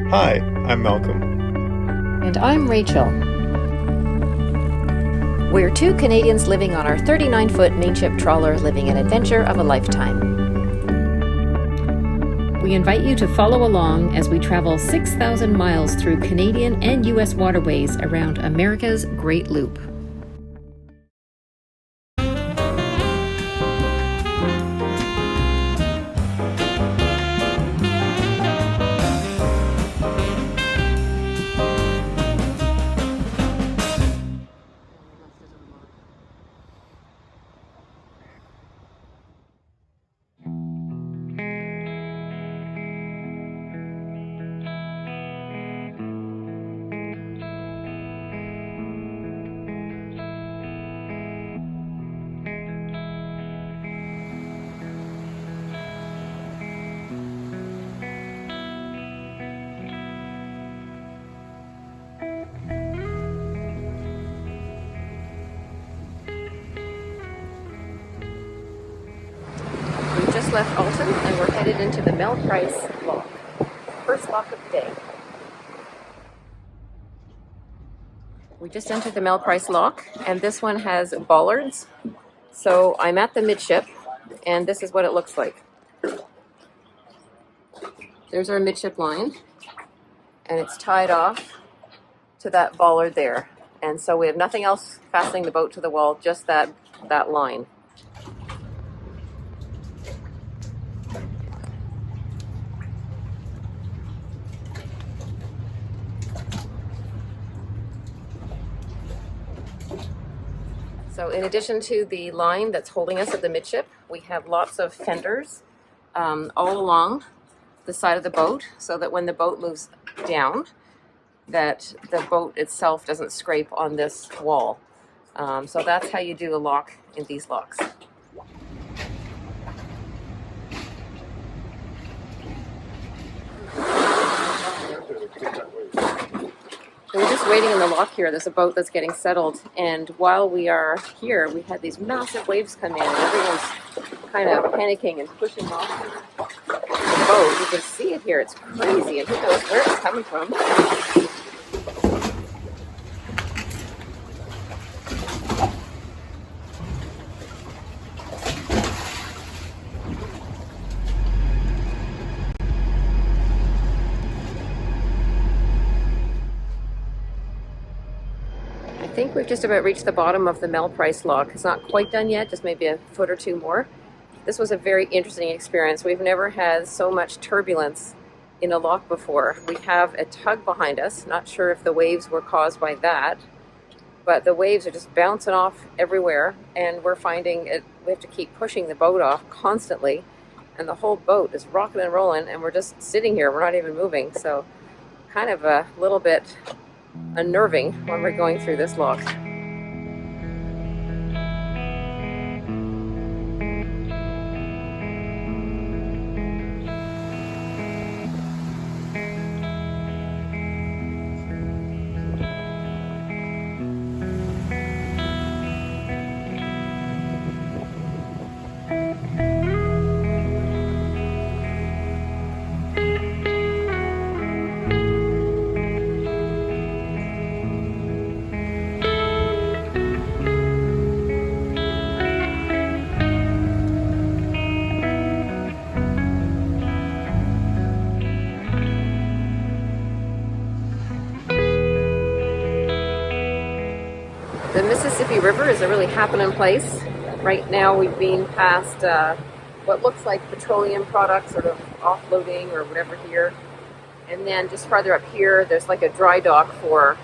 Hi, I'm Malcolm. And I'm Rachel. We're two Canadians living on our 39-foot mainship trawler, living an adventure of a lifetime. We invite you to follow along as we travel 6,000 miles through Canadian and U.S. waterways around America's Great Loop. We just left Alton and we're headed into the Mel Price lock. First lock of the day. We just entered the Mel Price lock, and this one has bollards. So I'm at the midship, and this is what it looks like. There's our midship line, and it's tied off to that bollard there. And so we have nothing else fastening the boat to the wall, just that line. So in addition to the line that's holding us at the midship, we have lots of fenders all along the side of the boat, so that when the boat moves down, that the boat itself doesn't scrape on this wall. So that's how you do a lock in these locks. We're just waiting in the lock here. There's a boat that's getting settled, and while we are here, we had these massive waves come in, and everyone's kind of panicking and pushing off the boat. You can see it here. It's crazy, and who knows where it's coming from. I think we've just about reached the bottom of the Mel Price lock. It's not quite done yet, just maybe a foot or two more. This was a very interesting experience. We've never had so much turbulence in a lock before. We have a tug behind us. Not sure if the waves were caused by that, but the waves are just bouncing off everywhere, and we're finding it, we have to keep pushing the boat off constantly, and the whole boat is rocking and rolling, and we're just sitting here. We're not even moving, so kind of a little bit unnerving when we're going through this lock. The Mississippi River is a really happening place. Right now we've been past what looks like petroleum products, sort of offloading or whatever here. And then just farther up here, there's like a dry dock for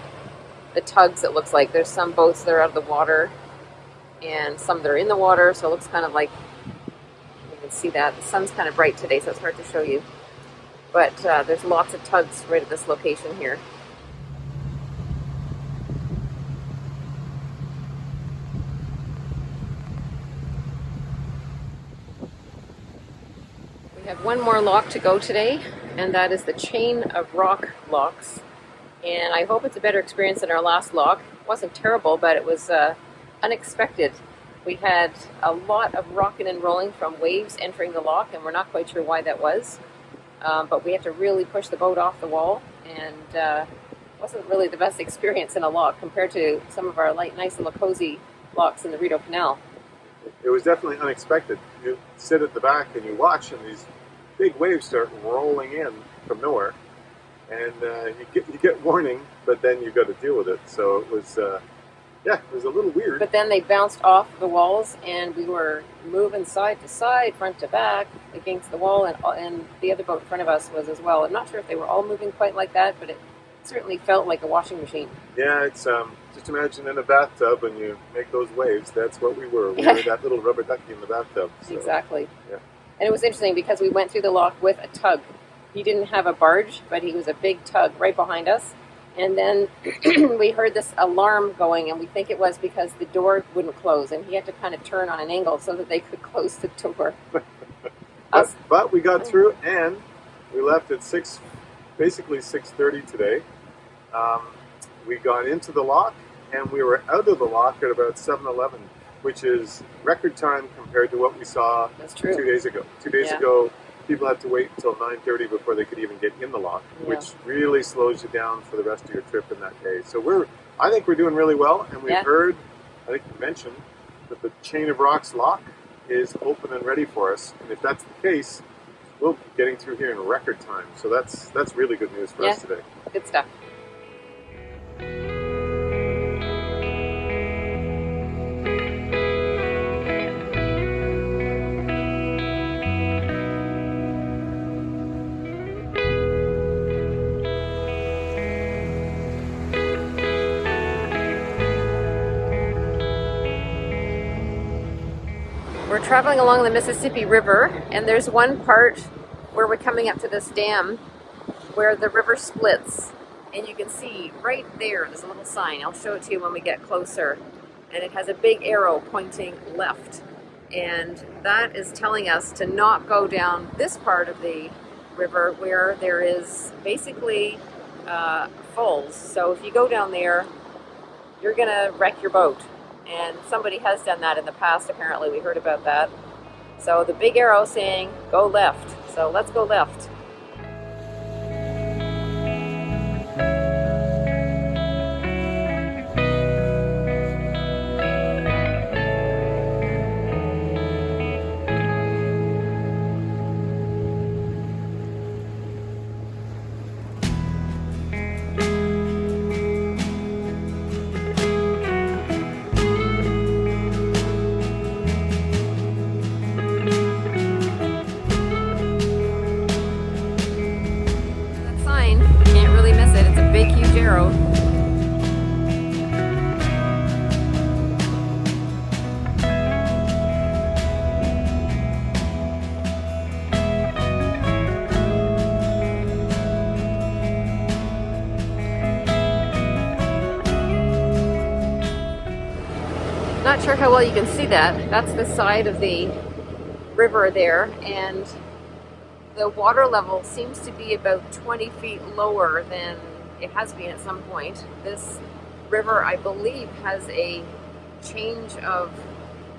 the tugs, it looks like. There's some boats that are out of the water and some that are in the water, so it looks kind of like, you can see that. The sun's kind of bright today, so it's hard to show you. But there's lots of tugs right at this location here. We have one more lock to go today, and that is the Chain of Rock locks. And I hope it's a better experience than our last lock. It wasn't terrible, but it was unexpected. We had a lot of rocking and rolling from waves entering the lock, and we're not quite sure why that was. But we have to really push the boat off the wall. and wasn't really the best experience in a lock compared to some of our nice little cozy locks in the Rideau Canal. It was definitely unexpected. You sit at the back and you watch, and these big waves start rolling in from nowhere, and you get warning, but then you got to deal with it. So it was, it was a little weird. But then they bounced off the walls, and we were moving side to side, front to back, against the wall, and the other boat in front of us was as well. I'm not sure if they were all moving quite like that, but it certainly felt like a washing machine. Yeah, it's just imagine in a bathtub when you make those waves. That's what we were. We were that little rubber ducky in the bathtub. So, exactly. Yeah. And it was interesting because we went through the lock with a tug. He didn't have a barge, but he was a big tug right behind us. And then we heard this alarm going, and we think it was because the door wouldn't close, and he had to kind of turn on an angle so that they could close the door. but we got through, and we left at basically 6:30 today. We got into the lock, and we were out of the lock at about 7:11, which is record time compared to what we saw 2 days ago. 2 days ago, people had to wait until 9:30 before they could even get in the lock, which really slows you down for the rest of your trip in that day. So I think we're doing really well, and we've heard, I think you mentioned, that the Chain of Rocks lock is open and ready for us, and if that's the case, we'll be getting through here in record time. So that's really good news for us today. Good stuff. We're traveling along the Mississippi River, and there's one part where we're coming up to this dam where the river splits, and you can see right there's a little sign. I'll show it to you when we get closer, and it has a big arrow pointing left, and that is telling us to not go down this part of the river where there is basically falls. So if you go down there, you're gonna wreck your boat. And somebody has done that in the past, apparently. We heard about that. So the big arrow saying, go left. So let's go left. Arrow. Not sure how well you can see that. That's the side of the river there, and the water level seems to be about 20 feet lower than it has been at some point. This river, I believe, has a change of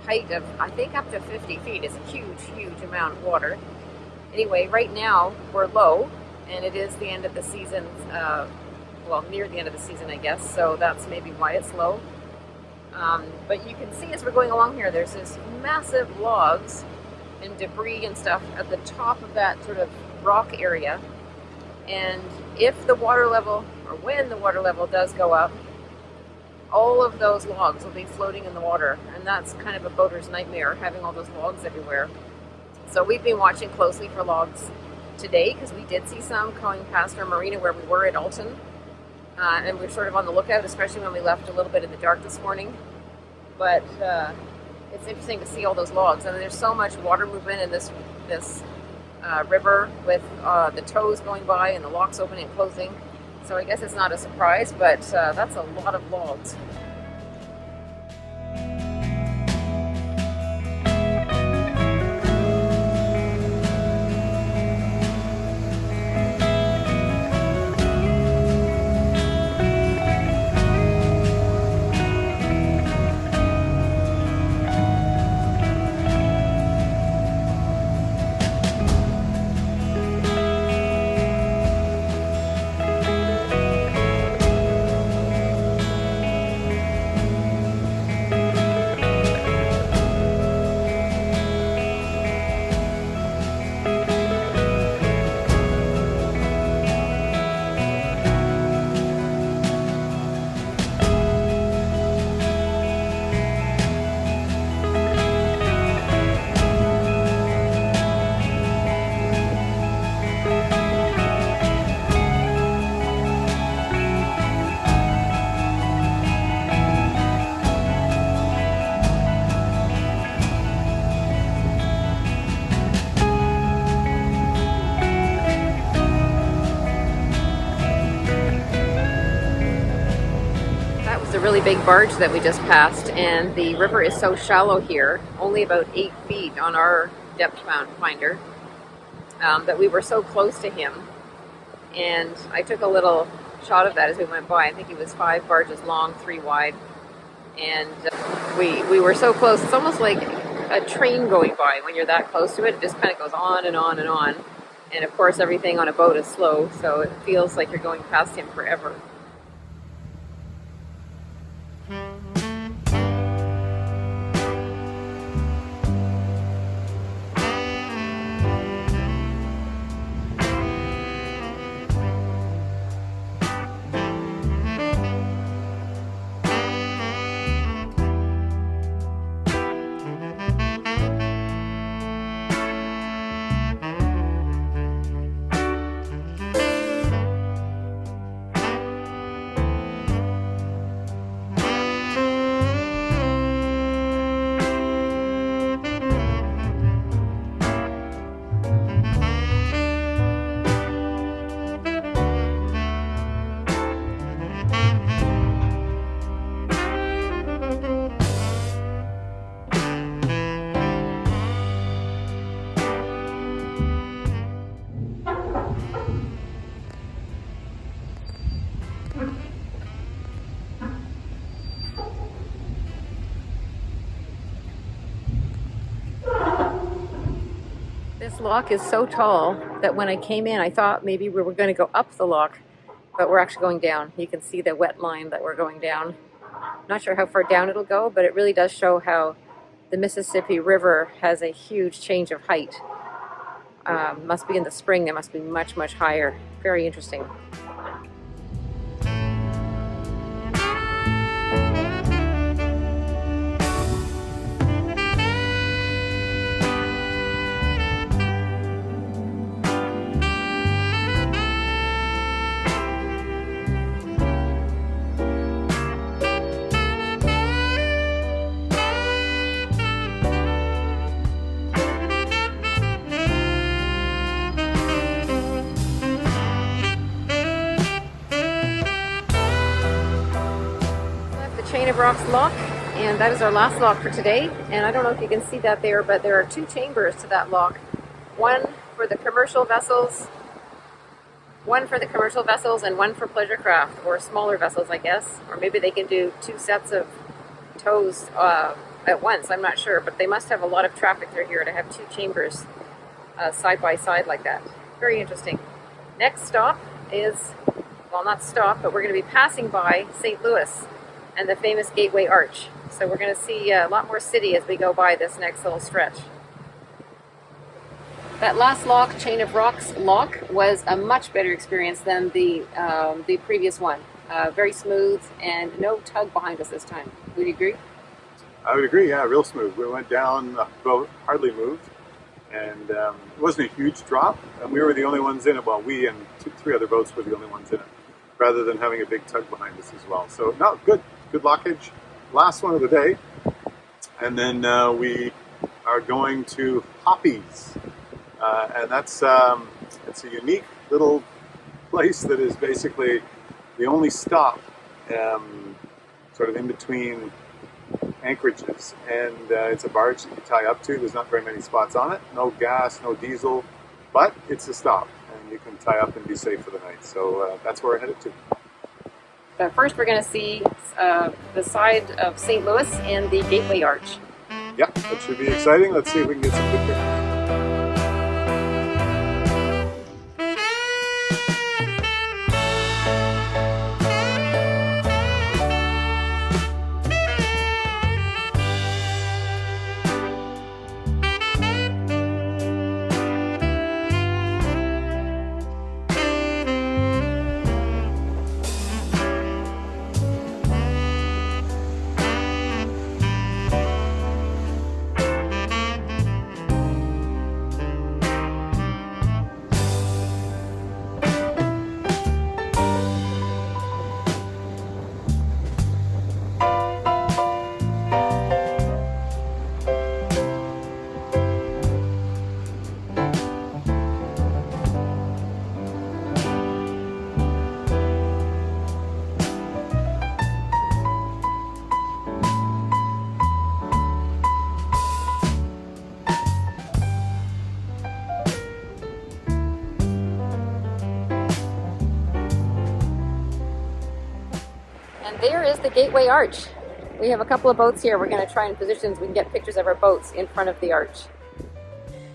height of, I think, up to 50 feet. It's a huge, huge amount of water. Anyway, right now we're low, and it is the end of the season, well, near the end of the season, I guess, so that's maybe why it's low. But you can see as we're going along here, there's this massive logs and debris and stuff at the top of that sort of rock area. And if the water level, or when the water level does go up, all of those logs will be floating in the water. And that's kind of a boater's nightmare, having all those logs everywhere. So we've been watching closely for logs today, because we did see some going past our marina where we were at Alton. And we're sort of on the lookout, especially when we left a little bit in the dark this morning. But it's interesting to see all those logs. And there's so much water movement in this river, with the tows going by and the locks opening and closing. So I guess it's not a surprise, but that's a lot of logs. really big barge that we just passed, and the river is so shallow here, only about 8 feet on our depth finder, that we were so close to him. And I took a little shot of that as we went by. I think he was 5 barges long, 3 wide. And we were so close. It's almost like a train going by. When you're that close to it, it just kind of goes on and on and on. And of course, everything on a boat is slow, so it feels like you're going past him forever. This lock is so tall that when I came in, I thought maybe we were going to go up the lock, but we're actually going down. You can see the wet line that we're going down. Not sure how far down it'll go, but it really does show how the Mississippi River has a huge change of height. Must be in the spring, it must be much, much higher. Very interesting. Chain of Rocks lock, and that is our last lock for today. And I don't know if you can see that there, but there are 2 chambers to that lock. One for the commercial vessels, and one for pleasure craft, or smaller vessels, I guess. Or maybe they can do 2 sets of tows at once, I'm not sure, but they must have a lot of traffic through here to have 2 chambers side by side like that. Very interesting. Next stop is, well, not stop, but we're going to be passing by St. Louis and the famous Gateway Arch. So we're going to see a lot more city as we go by this next little stretch. That last lock, Chain of Rocks lock, was a much better experience than the previous one. Very smooth and no tug behind us this time. Would you agree? I would agree, yeah, real smooth. We went down, the boat hardly moved, and it wasn't a huge drop, and we were the only ones in it. Well, we and 3 other boats were the only ones in it, rather than having a big tug behind us as well. So, no, good lockage. Last one of the day, and then we are going to Hoppies, and that's it's a unique little place that is basically the only stop sort of in between anchorages, and it's a barge that you tie up to. There's not very many spots on it, no gas, no diesel, but it's a stop, and you can tie up and be safe for the night. So that's where we're headed to. But first we're going to see the side of St. Louis and the Gateway Arch. Yeah, that should be exciting. Let's see if we can get some good pictures. And there is the Gateway Arch. We have a couple of boats here. We're going to try and position so we can get pictures of our boats in front of the arch.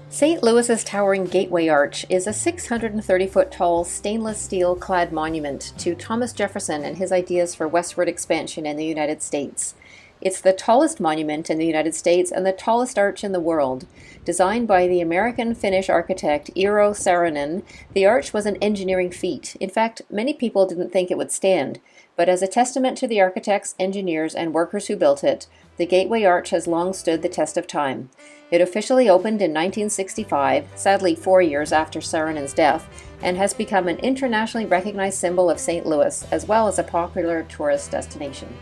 St. Louis's towering Gateway Arch is a 630-foot tall stainless steel clad monument to Thomas Jefferson and his ideas for westward expansion in the United States. It's the tallest monument in the United States and the tallest arch in the world. Designed by the American-Finnish architect Eero Saarinen, the arch was an engineering feat. In fact, many people didn't think it would stand. But as a testament to the architects, engineers, and workers who built it, the Gateway Arch has long stood the test of time. It officially opened in 1965, sadly 4 years after Saarinen's death, and has become an internationally recognized symbol of St. Louis, as well as a popular tourist destination.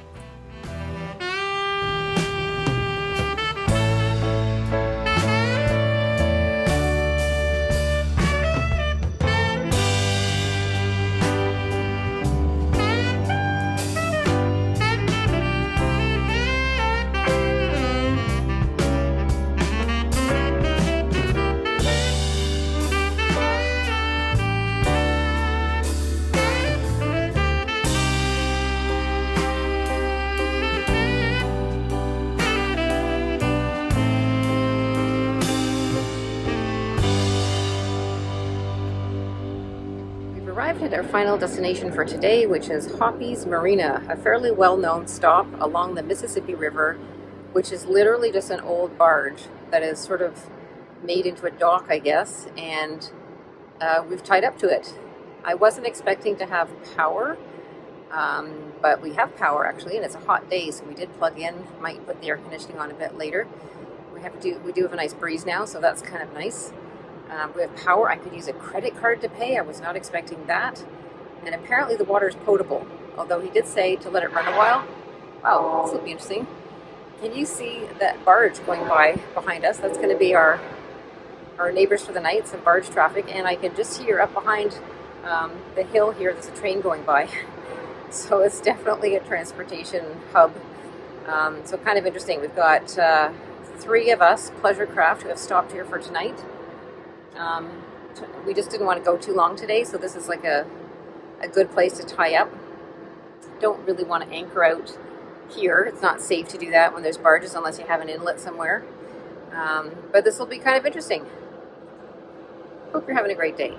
Arrived at our final destination for today, which is Hoppies Marina, a fairly well-known stop along the Mississippi River, which is literally just an old barge that is sort of made into a dock, I guess, and we've tied up to it. I wasn't expecting to have power, but we have power actually, and it's a hot day, so we did plug in. Might put the air conditioning on a bit later. We do have a nice breeze now, so that's kind of nice. We have power. I could use a credit card to pay. I was not expecting that. And apparently the water is potable, although he did say to let it run a while. Wow, this will be interesting. Can you see that barge going by behind us? That's going to be our neighbors for the night, some barge traffic. And I can just hear up behind the hill here, there's a train going by. So it's definitely a transportation hub. So kind of interesting. We've got 3 of us, pleasure craft, who have stopped here for tonight. We just didn't want to go too long today, so this is like a good place to tie up. Don't really want to anchor out here. It's not safe to do that when there's barges unless you have an inlet somewhere. But this will be kind of interesting. Hope you're having a great day.